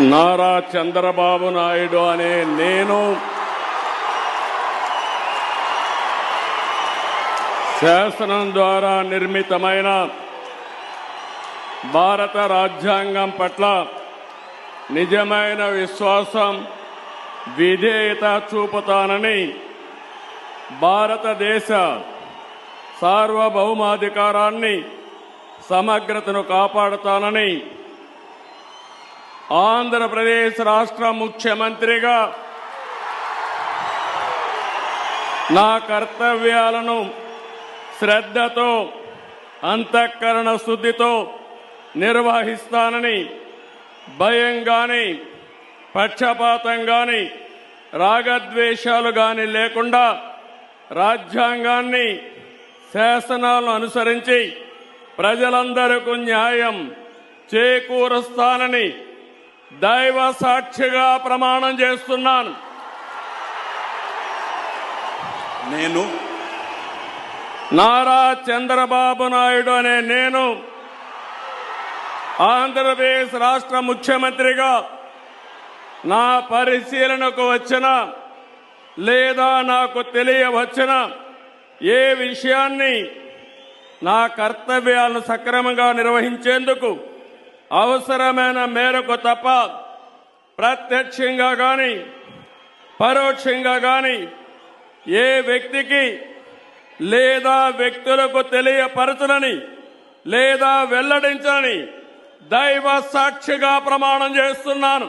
నారా చంద్రబాబు నాయుడు అనే నేను శాసనం ద్వారా నిర్మితమైన భారత రాజ్యాంగం పట్ల నిజమైన విశ్వాసం, విధేయత చూపుతానని, భారతదేశ సార్వభౌమాధికారాన్ని, సమగ్రతను కాపాడుతానని ఆంధ్రప్రదేశ్ రాష్ట్ర ముఖ్యమంత్రిగా నా కర్తవ్యాలను శ్రద్ధతో, అంతఃకరణ శుద్ధితో నిర్వహిస్తానని, భయం గాని, పక్షపాతం గాని, రాగద్వేషాలు గాని లేకుండా రాజ్యాంగాన్ని, శాసనాలను అనుసరించి ప్రజలందరికీ న్యాయం చేకూరుస్తానని దైవ సాక్షిగా ప్రమాణం చేస్తున్నాను. నేను నారా చంద్రబాబు నాయుడు అనే నేను ఆంధ్రప్రదేశ్ రాష్ట్ర ముఖ్యమంత్రిగా నా పరిశీలనకు వచ్చిన లేదా నాకు తెలియవచ్చిన ఏ విషయాన్ని నా కర్తవ్యాలను సక్రమంగా నిర్వహించేందుకు అవసరమైన మేరకు తప్ప ప్రత్యక్షంగా గాని, పరోక్షంగా గాని ఏ వ్యక్తికి లేదా వ్యక్తులకు తెలియపరచనని లేదా వెల్లడించని దైవ సాక్షిగా ప్రమాణం చేస్తున్నాను.